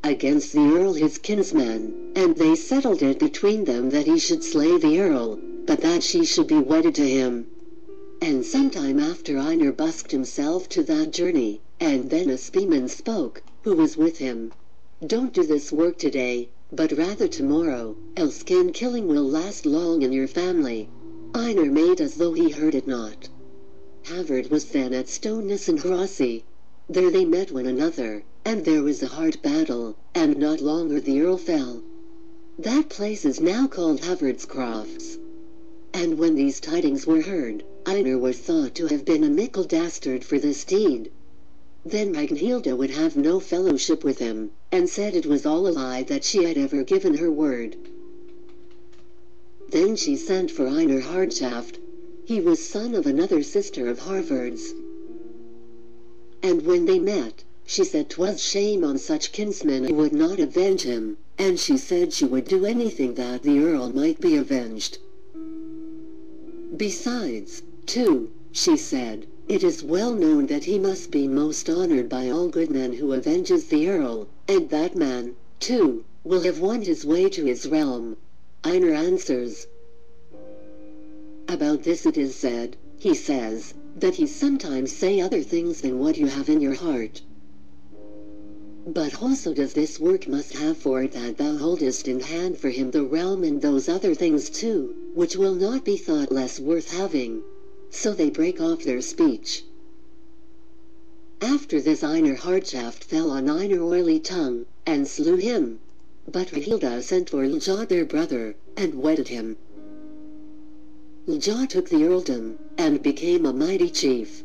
against the Earl his kinsman, and they settled it between them that he should slay the Earl, but that she should be wedded to him. And sometime after Ager busked himself to that journey, and then a spearman spoke, who was with him. Don't do this work today, but rather tomorrow, else skin killing will last long in your family. Ager made as though he heard it not. Havard was then at stony-hearted. There they met one another, and there was a hard battle, and not longer the Earl fell. That place is now called Havard's Crofts. And when these tidings were heard, Ager was thought to have been a mickle dastard for this deed. Then Ragnhilda would have no fellowship with him, and said it was all a lie that she had ever given her word. Then she sent for Ager Hardshaft. He was son of another sister of Havard's. And when they met, she said 'twas shame on such kinsmen who would not avenge him, and she said she would do anything that the Earl might be avenged. Besides, too, she said, it is well known that he must be most honored by all good men who avenges the Earl, and that man, too, will have won his way to his realm. Ager answers. About this it is said, he says, that he sometimes say other things than what you have in your heart. But also does this work must have for it that thou holdest in hand for him the realm and those other things too, which will not be thought less worth having. So they break off their speech. After this Ager Hardshaft fell on Ager oily tongue, and slew him. But Ragnhilda sent for Ljot their brother, and wedded him. Ljot took the earldom, and became a mighty chief.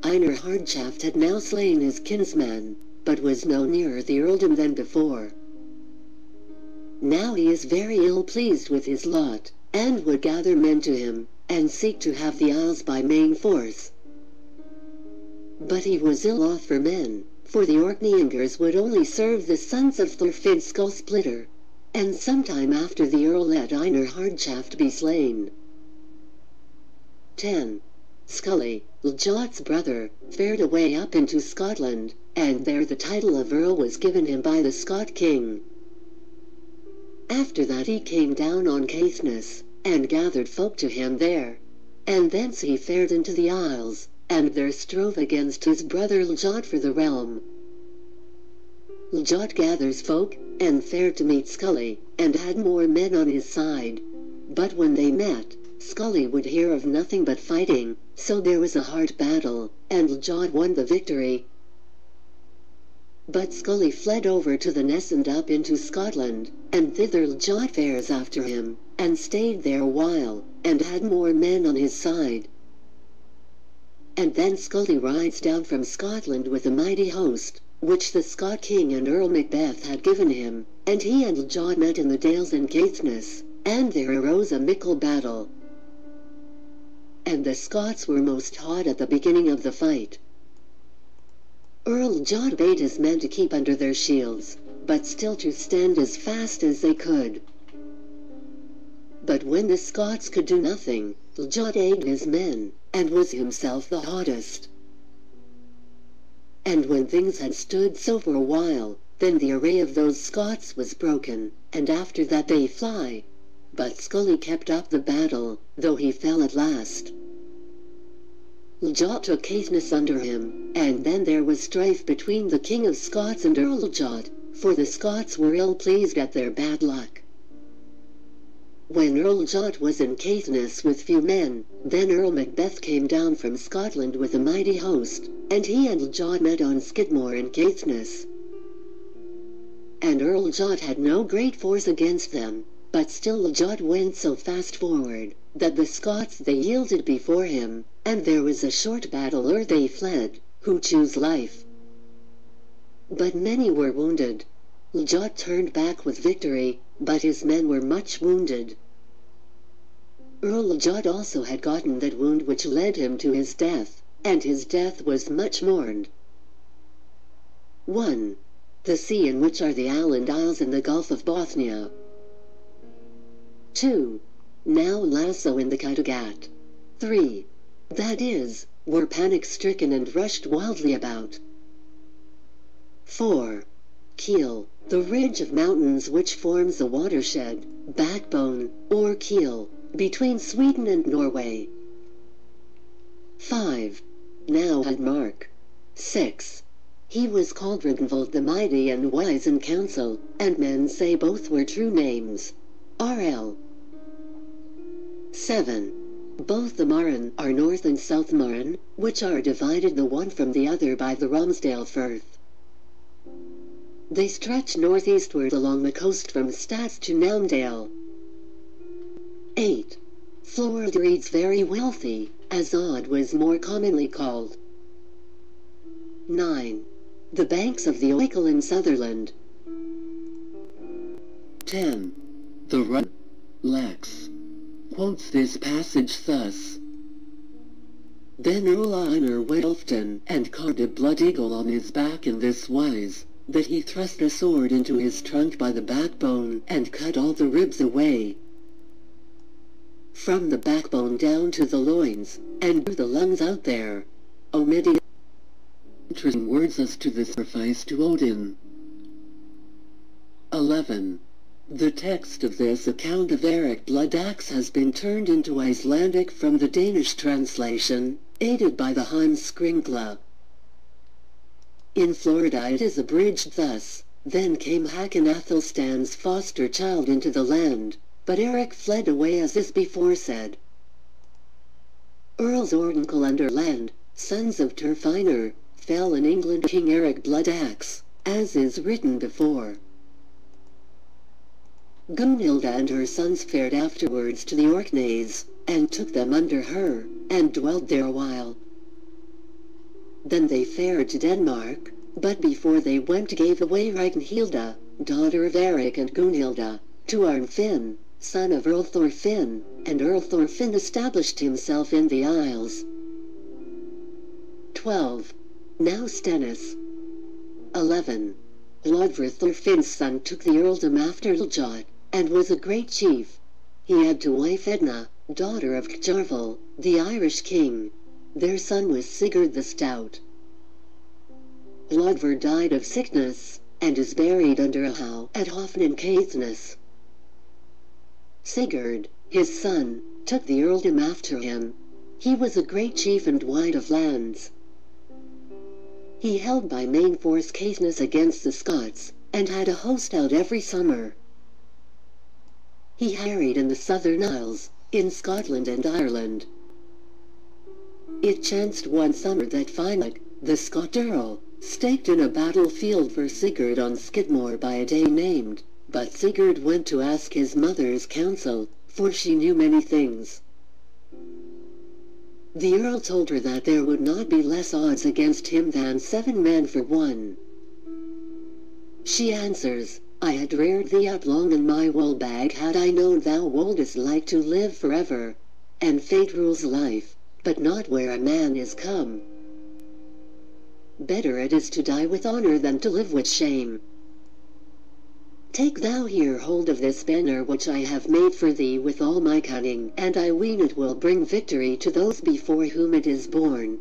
Ager Hardshaft had now slain his kinsman, but was no nearer the earldom than before. Now he is very ill pleased with his lot, and would gather men to him, and seek to have the isles by main force. But he was ill off for men, for the ORKNEYINGERS would only serve the sons of Thorfinn Skullsplitter, and sometime after the Earl let Ager Hardshaft be slain. 10. Scully, Ljot's brother, fared away up into Scotland, and there the title of Earl was given him by the Scot king. After that he came down on Caithness, and gathered folk to him there, and thence he fared into the Isles, and there strove against his brother Ljot for the realm. Ljot gathers folk, and fared to meet Scully, and had more men on his side. But when they met, Scully would hear of nothing but fighting, so there was a hard battle, and Ljot won the victory. But Scully fled over to the Ness and up into Scotland, and thither Ljot fares after him, and stayed there a while, and had more men on his side. And then Scully rides down from Scotland with a mighty host, which the Scot king and Earl Macbeth had given him, and he and Ljot met in the dales in Caithness, and there arose a mickle battle. And the Scots were most hot at the beginning of the fight. Earl Ljot bade his men to keep under their shields, but still to stand as fast as they could. But when the Scots could do nothing, Ljot egged his men, and was himself the hottest. And when things had stood so for a while, then the array of those Scots was broken, and after that they fly. But Scully kept up the battle, though he fell at last. Ljot took Caithness under him, and then there was strife between the King of Scots and Earl Ljot, for the Scots were ill pleased at their bad luck. When Earl Ljot was in Caithness with few men, then Earl Macbeth came down from Scotland with a mighty host, and he and Ljot met on Skidmore in Caithness. And Earl Ljot had no great force against them, but still Ljot went so fast forward, that the Scots they yielded before him, and there was a short battle ere they fled, who chose life. But many were wounded. Ljot turned back with victory, but his men were much wounded. Earl Ljot also had gotten that wound which led him to his death, and his death was much mourned. 1. The sea in which are the Island Isles in the Gulf of Bothnia. 2. Now Lasso in the Kattegat. 3. That is, were panic-stricken and rushed wildly about. 4. keel, the ridge of mountains which forms the watershed, backbone, or keel, between Sweden and Norway. 5. Now Hedmark. 6. He was called Ragnvald the Mighty and wise in council, and men say both were true names. RL. 7. Both the Maren are North and South Maren, which are divided the one from the other by the Romsdale Firth. They stretch northeastward along the coast from Stats to Naumdale. 8. Florida reads very wealthy, as Odd was more commonly called. 9. The banks of the Oikel in Sutherland. 10. The Run. Lex quotes this passage thus: Then Earl Einar Wælften and carved a blood eagle on his back in this wise, that he thrust a sword into his trunk by the backbone and cut all the ribs away, from the backbone down to the loins, and drew the lungs out there. Omitting interesting words as to the sacrifice to Odin. 11. The text of this account of Erik Blood Axe has been turned into Icelandic from the Danish translation, aided by the Heimskringla. In Florida it is abridged thus: Then came Hakon Athelstan's foster child into the land, but Erik fled away as is before said. Earls Ordenkel and Erland, sons of Turfeinar, fell in England King Erik Blood Axe, as is written before. Gunhilda and her sons fared afterwards to the Orkneys, and took them under her, and dwelt there a while. Then they fared to Denmark, but before they went gave away Ragnhilda, daughter of Erik and Gunhilda, to Arnfinn, son of Earl Thorfinn, and Earl Thorfinn established himself in the Isles. 12. Now Stennis. 11. Hlodver Thorfinn's son took the earldom after Ljot, and was a great chief. He had to wife Edna, daughter of Kjarval, the Irish king. Their son was Sigurd the Stout. Hlodver died of sickness, and is buried under a howe at Hofen in Caithness. Sigurd, his son, took the earldom after him. He was a great chief and wide of lands. He held by main force Caithness against the Scots, and had a host out every summer. He harried in the southern Isles, in Scotland and Ireland. It chanced one summer that Finnach, the Scot Earl, staked in a battlefield for Sigurd on Skidmore by a day named, but Sigurd went to ask his mother's counsel, for she knew many things. The Earl told her that there would not be less odds against him than 7 men for 1. She answers, I had reared thee up long in my wool bag had I known thou wouldest like to live forever, and fate rules life, but not where a man is come. Better it is to die with honor than to live with shame. Take thou here hold of this banner which I have made for thee with all my cunning, and I ween it will bring victory to those before whom it is borne.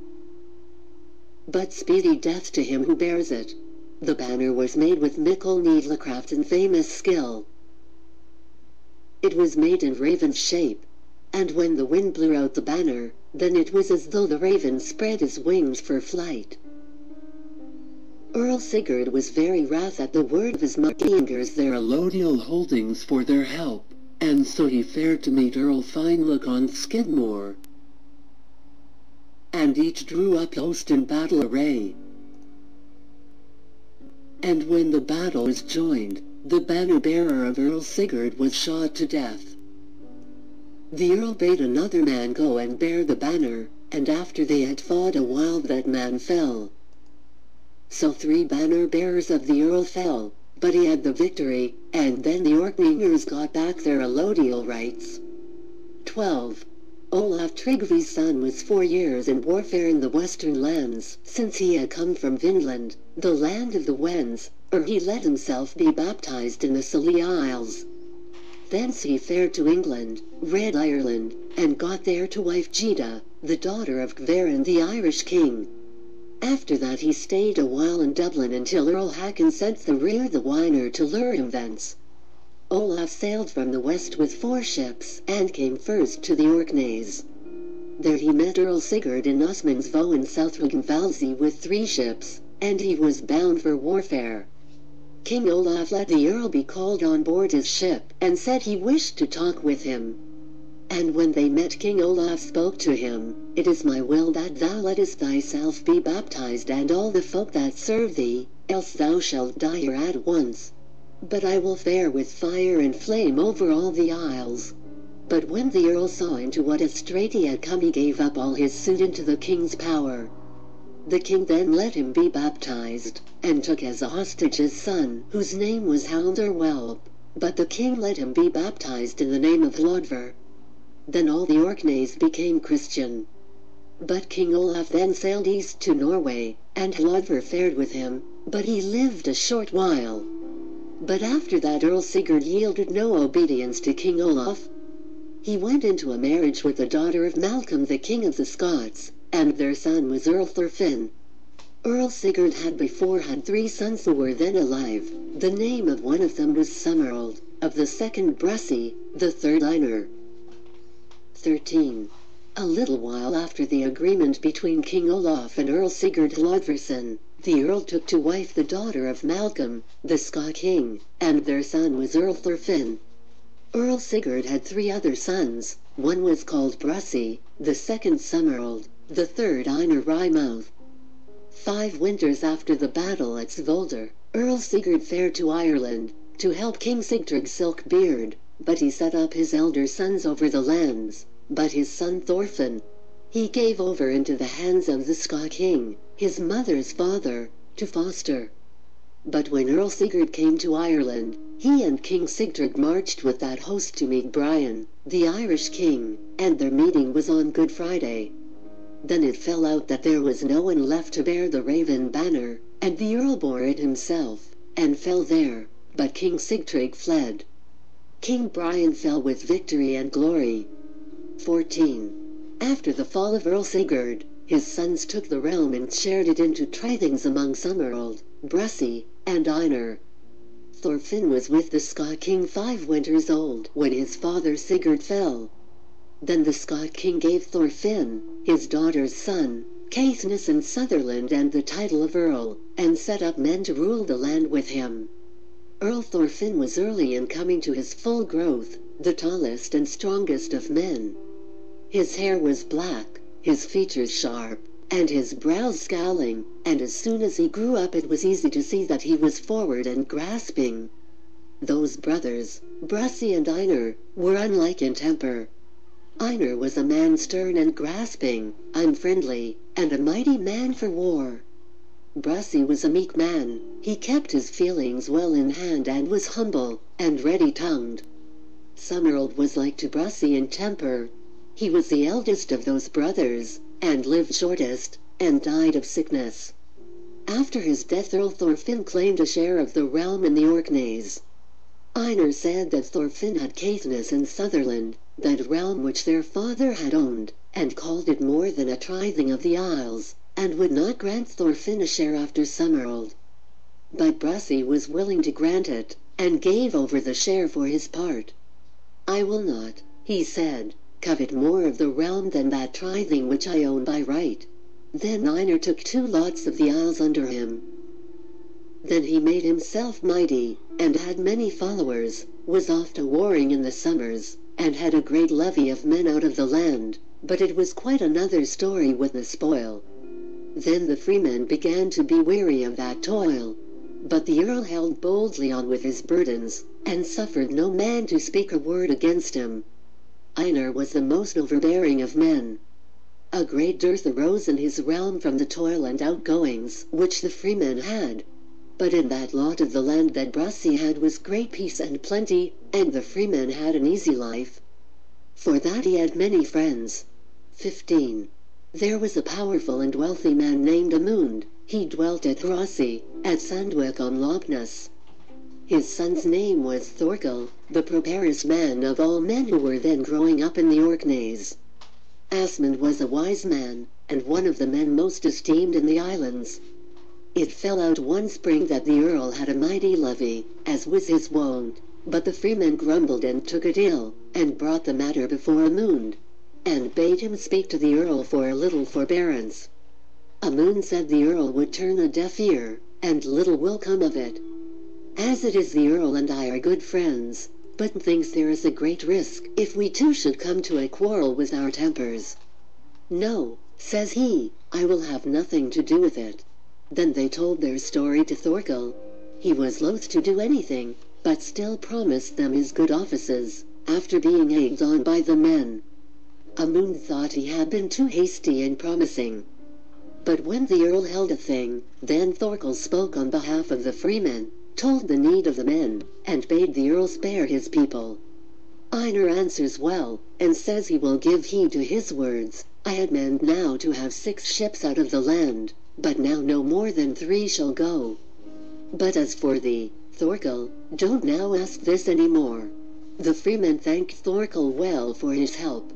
But speedy death to him who bears it. The banner was made with mickle needlecraft and famous skill. It was made in raven's shape, and when the wind blew out the banner, then it was as though the raven spread his wings for flight. Earl Sigurd was very wrath at the word of his ORKNEYINGERS their allodial holdings for their help, and so he fared to meet Earl Finelook on Skidmore. And each drew up host in battle array. And when the battle was joined, the banner-bearer of Earl Sigurd was shot to death. The Earl bade another man go and bear the banner, and after they had fought a while that man fell. So 3 banner-bearers of the Earl fell, but he had the victory, and then the ORKNEYINGERS got back their allodial rights. 12. Olaf Tryggve's son was 4 years in warfare in the western lands, since he had come from Vinland, the land of the Wends, or he let himself be baptized in the Scilly Isles. Thence he fared to England, Red Ireland, and got there to wife Gyda, the daughter of Gvarin the Irish king. After that he stayed a while in Dublin until Earl Hakon sent the Rear the Winer to lure him thence. Olaf sailed from the west with 4 ships and came first to the Orkneys. There he met Earl Sigurd in Osmansvo in South Rügenwaldsee with 3 ships, and he was bound for warfare. King Olaf let the Earl be called on board his ship and said he wished to talk with him. And when they met, King Olaf spoke to him, "It is my will that thou lettest thyself be baptized and all the folk that serve thee, else thou shalt die here at once. But I will fare with fire and flame over all the isles." But when the Earl saw into what a strait he had come, he gave up all his suit into the king's power. The king then let him be baptized, and took as a hostage his son, whose name was Halderwelp, but the king let him be baptized in the name of Hlodver. Then all the Orkneys became Christian. But King Olaf then sailed east to Norway, and Hlodver fared with him, but he lived a short while. But after that Earl Sigurd yielded no obedience to King Olaf. He went into a marriage with the daughter of Malcolm the king of the Scots, and their son was Earl Thorfinn. Earl Sigurd had before had 3 sons who were then alive. The name of one of them was Summerald, of the second Brussi, the third Einar. 13. A little while after the agreement between King Olaf and Earl Sigurd Hlodverson, the Earl took to wife the daughter of Malcolm, the Scot king, and their son was Earl Thorfinn. Earl Sigurd had 3 other sons. One was called Brussi, the second Summerald, the third Einar Rymouth. 5 winters after the battle at Svolder, Earl Sigurd fared to Ireland to help King Sigtrygg's silk beard, but he set up his elder sons over the lands. But his son Thorfinn he gave over into the hands of the Scot king, his mother's father, to foster. But when Earl Sigurd came to Ireland, he and King Sigtrygg marched with that host to meet Brian, the Irish king, and their meeting was on Good Friday. Then it fell out that there was no one left to bear the raven banner, and the Earl bore it himself, and fell there, but King Sigtrygg fled. King Brian fell with victory and glory. 14. After the fall of Earl Sigurd, his sons took the realm and shared it into tithings among Summerald, Brussi, and Einar. Thorfinn was with the Scot king 5 winters old when his father Sigurd fell. Then the Scot king gave Thorfinn, his daughter's son, Caithness and Sutherland and the title of Earl, and set up men to rule the land with him. Earl Thorfinn was early in coming to his full growth, the tallest and strongest of men. His hair was black, his features sharp, and his brows scowling, and as soon as he grew up it was easy to see that he was forward and grasping. Those brothers, Brussi and Einar, were unlike in temper. Einar was a man stern and grasping, unfriendly, and a mighty man for war. Brussi was a meek man. He kept his feelings well in hand and was humble and ready-tongued. Summerald was like to Brussi in temper. He was the eldest of those brothers, and lived shortest, and died of sickness. After his death Earl Thorfinn claimed a share of the realm in the Orkneys. Einar said that Thorfinn had Caithness and Sutherland, that realm which their father had owned, and called it more than a tithing of the Isles, and would not grant Thorfinn a share after Summerald. But Brussi was willing to grant it, and gave over the share for his part. "I will not," he said, "covet more of the realm than that tithing which I own by right." Then Einar took 2 lots of the Isles under him. Then he made himself mighty, and had many followers, was oft a-warring in the summers, and had a great levy of men out of the land, but it was quite another story with the spoil. Then the freemen began to be weary of that toil. But the Earl held boldly on with his burdens, and suffered no man to speak a word against him. Einar was the most overbearing of men. A great dearth arose in his realm from the toil and outgoings which the freemen had. But in that lot of the land that Brussi had was great peace and plenty, and the freemen had an easy life. For that he had many friends. 15. There was a powerful and wealthy man named Amund. He dwelt at Hrossi, at Sandwick on Loch Ness. His son's name was Thorkel, the properest man of all men who were then growing up in the Orkneys. Asmund was a wise man, and one of the men most esteemed in the islands. It fell out one spring that the Earl had a mighty levy, as was his wont, but the freemen grumbled and took it ill, and brought the matter before Amund, and bade him speak to the Earl for a little forbearance. Amund said the Earl would turn a deaf ear, and little will come of it. As it is, the Earl and I are good friends, but thinks there is a great risk if we two should come to a quarrel with our tempers. No, says he, I will have nothing to do with it. Then they told their story to Thorkel. He was loath to do anything, but still promised them his good offices, after being egged on by the men. Amund thought he had been too hasty in promising. But when the Earl held a thing, then Thorkel spoke on behalf of the freemen, told the need of the men, and bade the Earl spare his people. Einar answers well, and says he will give heed to his words. I had meant now to have 6 ships out of the land, but now no more than 3 shall go. But as for thee, Thorkel, don't now ask this any more. The freemen thanked Thorkel well for his help.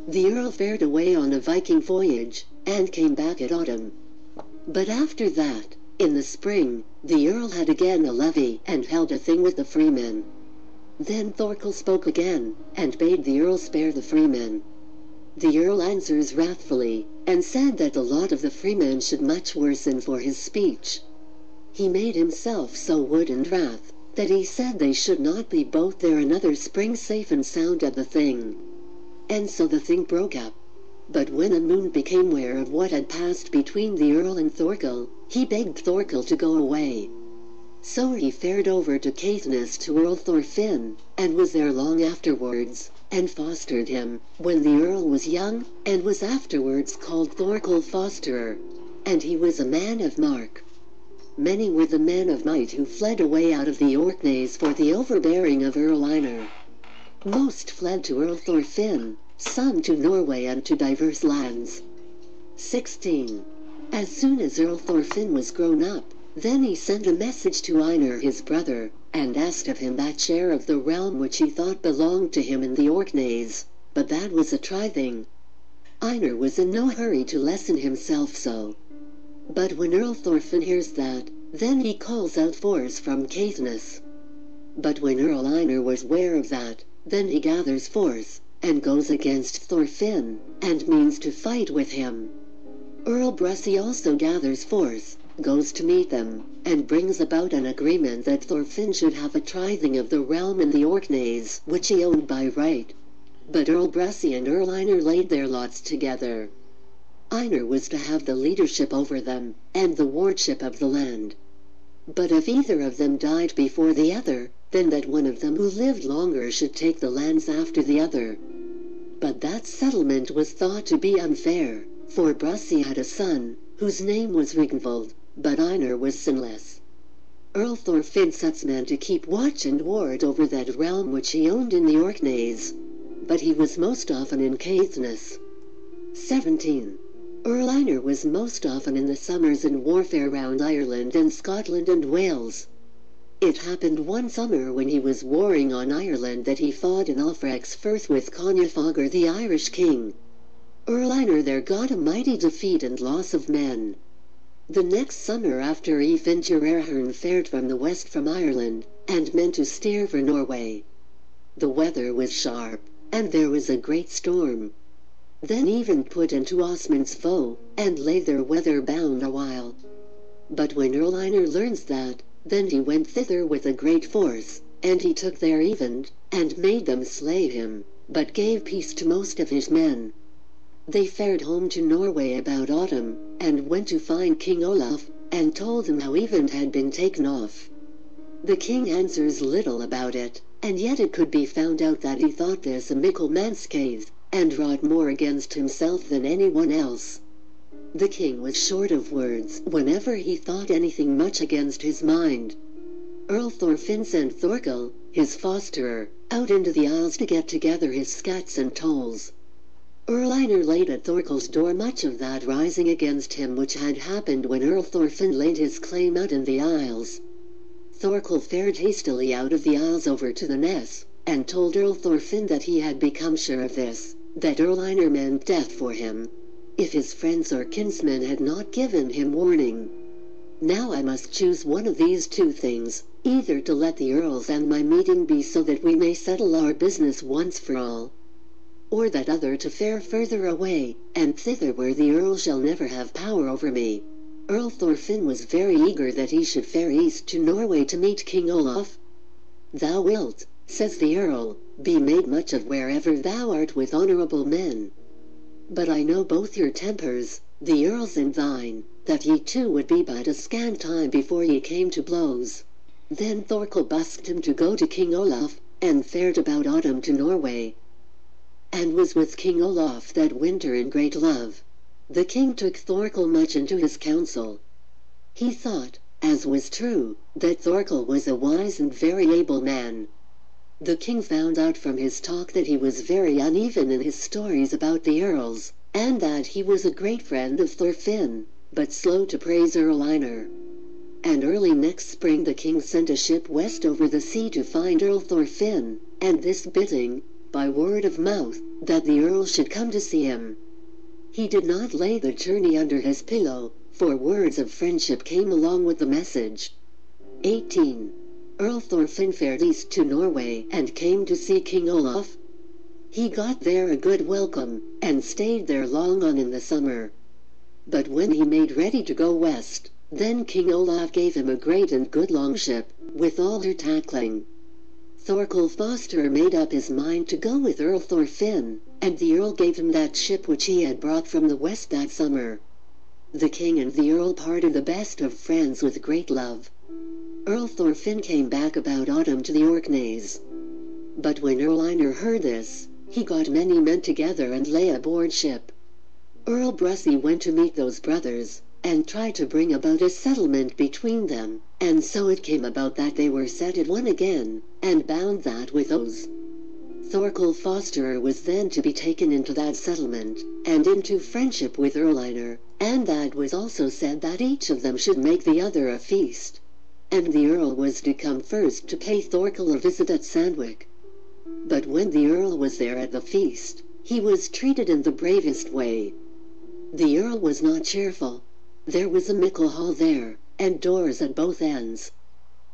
The Earl fared away on a Viking voyage, and came back at autumn. But after that, in the spring, the Earl had again a levy and held a thing with the freemen. Then Thorkel spoke again, and bade the Earl spare the freemen. The Earl answers wrathfully, and said that the lot of the freemen should much worsen for his speech. He made himself so wood and wrath, that he said they should not be both there another spring safe and sound at the thing. And so the thing broke up. But when Amund became aware of what had passed between the Earl and Thorkel, he begged Thorkel to go away. So he fared over to Caithness to Earl Thorfinn, and was there long afterwards, and fostered him, when the Earl was young, and was afterwards called Thorkel Fosterer. And he was a man of mark. Many were the men of might who fled away out of the Orkneys for the overbearing of Earl Einar. Most fled to Earl Thorfinn, some to Norway and to divers lands. 16. As soon as Earl Thorfinn was grown up, then he sent a message to Einar his brother, and asked of him that share of the realm which he thought belonged to him in the Orkneys, but that was a trifling. Einar was in no hurry to lessen himself so. But when Earl Thorfinn hears that, then he calls out force from Caithness. But when Earl Einar was ware of that, then he gathers force, and goes against Thorfinn, and means to fight with him. Earl Brussy also gathers force, goes to meet them, and brings about an agreement that Thorfinn should have a tithing of the realm in the Orkneys, which he owned by right. But Earl Brussy and Earl Einar laid their lots together. Einar was to have the leadership over them, and the wardship of the land. But if either of them died before the other, then that one of them who lived longer should take the lands after the other. But that settlement was thought to be unfair, for Brussy had a son, whose name was Rignvald, but Einar was sinless. Earl Thorfinn sets men to keep watch and ward over that realm which he owned in the Orkneys, but he was most often in Caithness. 17. Earl Einar was most often in the summers in warfare round Ireland and Scotland and Wales. It happened one summer when he was warring on Ireland that he fought in Alfrec's Firth with Conyafagar the Irish king. Earl Einar there got a mighty defeat and loss of men. The next summer after Eyvindur fared from the west from Ireland, and meant to steer for Norway. The weather was sharp, and there was a great storm. Then Eyvind put into Osmund's foe, and lay there weather-bound a while. But when Earl Einar learns that, then he went thither with a great force, and he took there Eyvind, and made them slay him, but gave peace to most of his men. They fared home to Norway about autumn, and went to find King Olaf, and told him how Eyvind had been taken off. The king answers little about it, and yet it could be found out that he thought this a mickle manskathe, and wrought more against himself than anyone else. The king was short of words whenever he thought anything much against his mind. Earl Thorfinn sent Thorkel, his fosterer, out into the isles to get together his scats and tolls. Earl Einar laid at Thorkel's door much of that rising against him which had happened when Earl Thorfinn laid his claim out in the isles. Thorkel fared hastily out of the isles over to the Ness, and told Earl Thorfinn that he had become sure of this, that Earl Einar meant death for him. if his friends or kinsmen had not given him warning. Now I must choose one of these two things, either to let the earls and my meeting be so that we may settle our business once for all, or that other to fare further away, and thither where the earl shall never have power over me. Earl Thorfinn was very eager that he should fare east to Norway to meet King Olaf. Thou wilt, says the earl, be made much of wherever thou art with honorable men. But I know both your tempers, the earl's and thine, that ye two would be but a scant time before ye came to blows. Then Thorkel busked him to go to King Olaf, and fared about autumn to Norway, and was with King Olaf that winter in great love. The king took Thorkel much into his counsel. He thought, as was true, that Thorkel was a wise and very able man. The king found out from his talk that he was very uneven in his stories about the earls, and that he was a great friend of Thorfinn, but slow to praise Earl Einar. And early next spring the king sent a ship west over the sea to find Earl Thorfinn, and this bidding, by word of mouth, that the earl should come to see him. He did not lay the journey under his pillow, for words of friendship came along with the message. 18. Earl Thorfinn fared east to Norway and came to see King Olaf. He got there a good welcome, and stayed there long on in the summer. But when he made ready to go west, then King Olaf gave him a great and good long ship, with all her tackling. Thorkel Foster made up his mind to go with Earl Thorfinn, and the earl gave him that ship which he had brought from the west that summer. The king and the earl parted the best of friends with great love. Earl Thorfinn came back about autumn to the Orkneys. But when Earl Einar heard this, he got many men together and lay aboard ship. Earl Brussy went to meet those brothers, and tried to bring about a settlement between them, and so it came about that they were set at one again, and bound that with oaths. Thorkel Fosterer was then to be taken into that settlement, and into friendship with Earl Einar, and that was also said that each of them should make the other a feast. And the earl was to come first to pay Thorkel a visit at Sandwich. But when the earl was there at the feast, he was treated in the bravest way. The earl was not cheerful. There was a mickle hall there, and doors at both ends.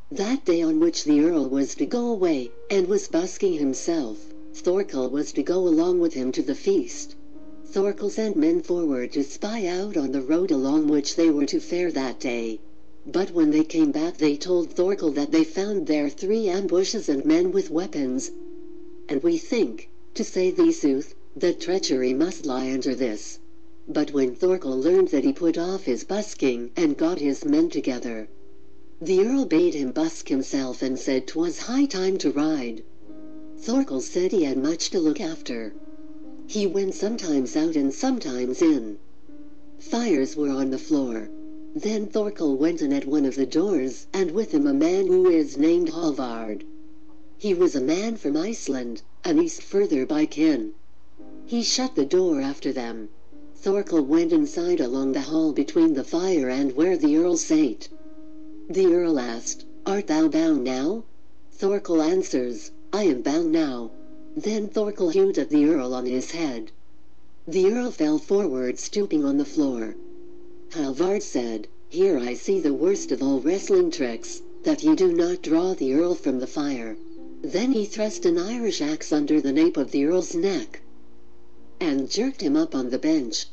That day on which the earl was to go away, and was busking himself, Thorkel was to go along with him to the feast. Thorkel sent men forward to spy out on the road along which they were to fare that day. But when they came back they told Thorkel that they found there 3 ambushes and men with weapons. And we think, to say the sooth, that treachery must lie under this. But when Thorkel learned that, he put off his busking and got his men together. The earl bade him busk himself and said 'twas high time to ride. Thorkel said he had much to look after. He went sometimes out and sometimes in. Fires were on the floor. Then Thorkel went in at one of the doors, and with him a man who is named Halvard. He was a man from Iceland, an east further by kin. He shut the door after them. Thorkel went inside along the hall between the fire and where the earl sate. The earl asked, "Art thou bound now?" Thorkel answers, "I am bound now." Then Thorkel hewed at the earl on his head. The earl fell forward stooping on the floor. Halvard said, "Here I see the worst of all wrestling tricks, that you do not draw the earl from the fire." Then he thrust an Irish axe under the nape of the earl's neck, and jerked him up on the bench,